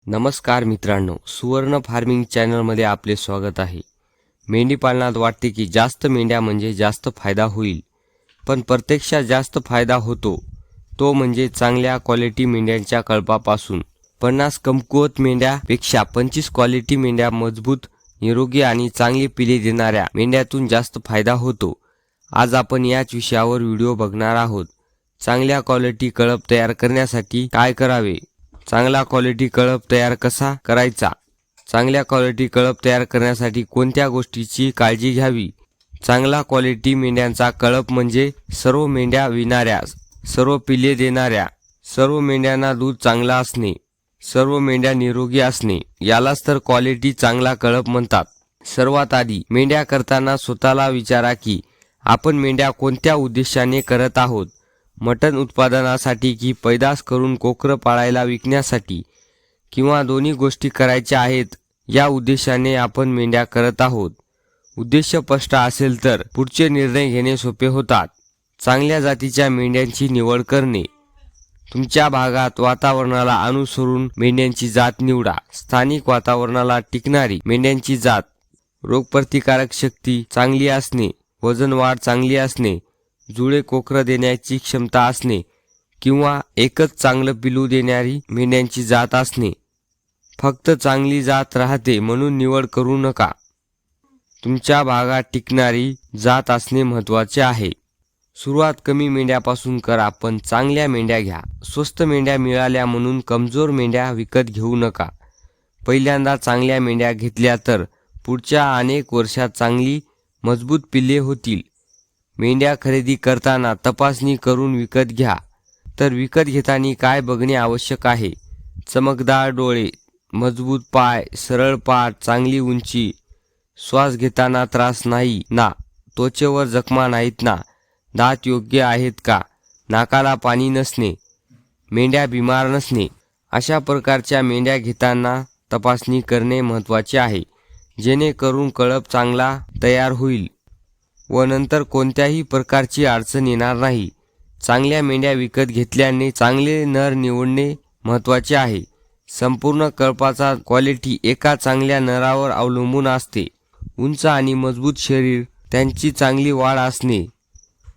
नमस्कार मित्रांनो, सुवर्ण फार्मिंग चॅनलमध्ये आपले स्वागत आहे. मेंढी पालनात वाटते की जास्त मेंढ्या म्हणजे जास्त फायदा होईल, पण प्रत्यक्षात जास्त फायदा होतो तो म्हणजे चांगल्या क्वालिटी मेंढ्यांच्या कळपापासून. 50 कमकुवत मेंढ्यापेक्षा 25 क्वालिटी मेंढ्या मजबूत, निरोगी आणि चांगली पिले देणाऱ्या मेंढ्यातून जास्त फायदा होतो. आज आपण याच विषयावर व्हिडिओ बघणार आहोत. चांगल्या क्वालिटी कळप तयार करण्यासाठी काय करावे, चांगला क्वालिटी कळप तयार कसा करायचा, चांगल्या क्वालिटी कळप तयार करण्यासाठी कोणत्या गोष्टीची काळजी घ्यावी. चांगला क्वालिटी मेंढ्यांचा कळप म्हणजे सर्व मेंढ्या विणाऱ्या, सर्व पिले देणाऱ्या, सर्व मेंढ्यांना दूध चांगला असणे, सर्व मेंढ्या निरोगी असणे, यालाच तर क्वालिटी चांगला कळप म्हणतात. सर्वात आधी मेंढ्या करताना स्वतःला विचारा की आपण मेंढ्या कोणत्या उद्देशाने करत आहोत. मटण उत्पादनासाठी की पैदास करून कोकरं पाळायला विकण्यासाठी, किंवा दोन्ही गोष्टी करायच्या आहेत या उद्देशाने आपण मेंढ्या करत आहोत. उद्देश स्पष्ट असेल तर पुढचे निर्णय घेणे सोपे होतात. चांगल्या जातीच्या मेंढ्यांची निवड करणे. तुमच्या भागात वातावरणाला अनुसरून मेंढ्यांची जात निवडा. स्थानिक वातावरणाला टिकणारी मेंढ्यांची जात, रोगप्रतिकारक शक्ती चांगली असणे, वजन वाढ चांगली असणे, जुळे कोकरं देण्याची क्षमता असणे किंवा एकच चांगलं पिलू देणारी मेंढ्यांची जात असणे. फक्त चांगली जात राहते म्हणून निवड करू नका. तुमच्या भागात टिकणारी जात असणे महत्त्वाचे आहे. सुरुवात कमी मेंढ्यापासून करा, पण चांगल्या मेंढ्या घ्या. स्वस्त मेंढ्या मिळाल्या म्हणून कमजोर मेंढ्या विकत घेऊ नका. पहिल्यांदा चांगल्या मेंढ्या घेतल्या तर पुढच्या अनेक वर्षात चांगली मजबूत पिल्ले होतील. मेंढ्या खरेदी करताना तपासणी करून विकत घ्या. तर विकत घेताना काय बघणे आवश्यक आहे? चमकदार डोळे, मजबूत पाय, सरळ पाठ, चांगली उंची, श्वास घेताना त्रास नाही ना, त्वचेवर जखमा नाहीत ना, दात योग्य आहेत का, नाकाला पाणी नसणे, मेंढ्या बिमार नसणे, अशा प्रकारच्या मेंढ्या घेताना तपासणी करणे महत्त्वाचे आहे, जेणेकरून कळप चांगला तयार होईल व नंतर कोणत्याही प्रकारची अडचण येणार नाही. चांगल्या मेंढ्या विकत घेतल्याने चांगले नर निवडणे महत्त्वाचे आहे. संपूर्ण कळपाचा क्वालिटी एका चांगल्या नरावर अवलंबून असते. उंच आणि मजबूत शरीर, त्यांची चांगली वाढ असणे,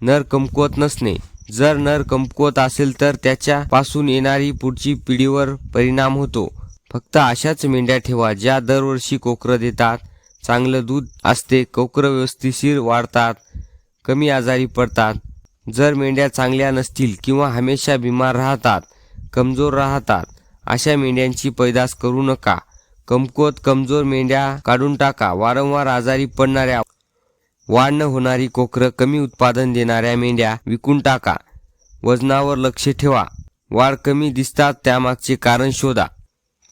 नर कमकुवत नसणे. जर नर कमकुवत असेल तर त्याच्यापासून येणारी पुढची पिढीवर परिणाम होतो. फक्त अशाच मेंढ्या ठेवा ज्या दरवर्षी कोकरं देतात, चांगलं दूध असते, कोकरं व्यवस्थिशीर वाढतात, कमी आजारी पडतात. जर मेंढ्या चांगल्या नसतील किंवा हमेशा बिमार राहतात, कमजोर राहतात, अशा मेंढ्यांची पैदास करू नका. कमकुवत कमजोर मेंढ्या काढून टाका. वारंवार आजारी पडणाऱ्या, वाढ न होणारी कोकरं, कमी उत्पादन देणाऱ्या मेंढ्या विकून टाका. वजनावर लक्ष ठेवा. वाढ कमी दिसतात त्यामागचे कारण शोधा.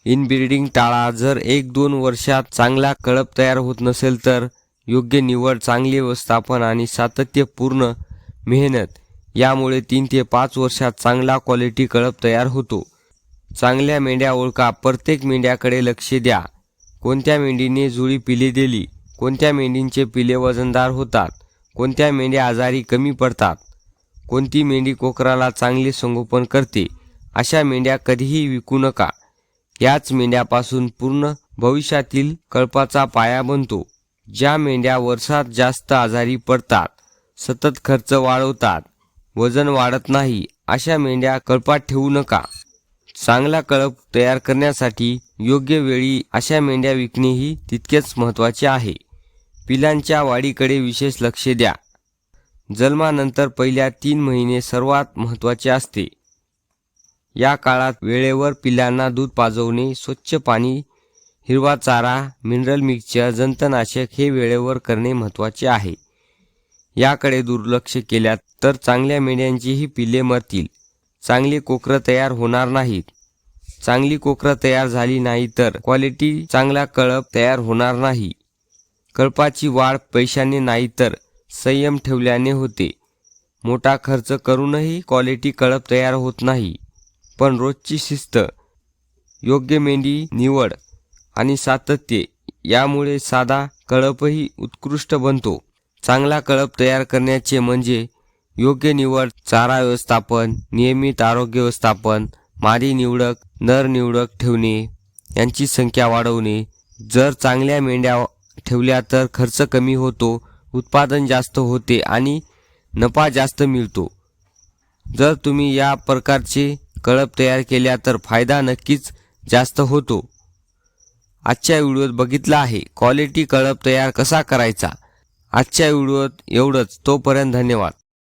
इनब्रीडिंग टाळा. जर 1-2 वर्षात चांगला कळप तयार होत नसेल तर योग्य निवड, चांगले व्यवस्थापन आणि सातत्यपूर्ण मेहनत यामुळे 3 ते 5 वर्षात चांगला क्वालिटी कळप तयार होतो. चांगल्या मेंढ्या ओळखा. प्रत्येक मेंढ्याकडे लक्ष द्या. कोणत्या मेंढीने जुळी पिले दिली, कोणत्या मेंढींचे पिले वजनदार होतात, कोणत्या मेंढ्या आजारी कमी पडतात, कोणती मेंढी कोकराला चांगले संगोपन करते, अशा मेंढ्या कधीही विकू नका. याच मेंढ्यापासून पूर्ण भविष्यातील कळपाचा पाया बनतो. ज्या मेंढ्या वर्षात जास्त आजारी पडतात, सतत खर्च वाढवतात, वजन वाढत नाही, अशा मेंढ्या कळपात ठेवू नका. चांगला कळप तयार करण्यासाठी योग्य वेळी अशा मेंढ्या विकणेही तितकेच महत्त्वाचे आहे. पिलांच्या वाढीकडे विशेष लक्ष द्या. जन्मानंतर पहिल्या 3 महिने सर्वात महत्त्वाचे असते. या काळात वेळेवर पिलांना दूध पाजवणे, स्वच्छ पाणी, हिरवा चारा, मिनरल मिक्सचर, जंतनाशक हे वेळेवर करणे महत्त्वाचे आहे. याकडे दुर्लक्ष केल्यास तर चांगल्या मेंढ्यांचीही पिले मरतील, चांगली कोकरं तयार होणार नाहीत. चांगली कोकरं तयार झाली नाही तर क्वालिटी चांगला कळप तयार होणार नाही. कळपाची वाढ पैशाने नाही तर संयम ठेवल्याने होते. मोठा खर्च करूनही क्वालिटी कळप तयार होत नाही, पण रोजची शिस्त, योग्य मेंढी निवड आणि सातत्य यामुळे साधा कळपही उत्कृष्ट बनतो. चांगला कळप तयार करण्याचे म्हणजे योग्य निवड, चारा व्यवस्थापन, नियमित आरोग्य व्यवस्थापन, मादी निवडक, नर निवडक ठेवणे, यांची संख्या वाढवणे. जर चांगल्या मेंढ्या ठेवल्या तर खर्च कमी होतो, उत्पादन जास्त होते आणि नफा जास्त मिळतो. जर तुम्ही या प्रकारचे कळप तयार केल्या तर फायदा नक्कीच जास्त होतो. आजच्या व्हिडिओत बघितला आहे क्वालिटी कळप तयार कसा करायचा. आजच्या व्हिडिओत एवढंच. तोपर्यंत धन्यवाद.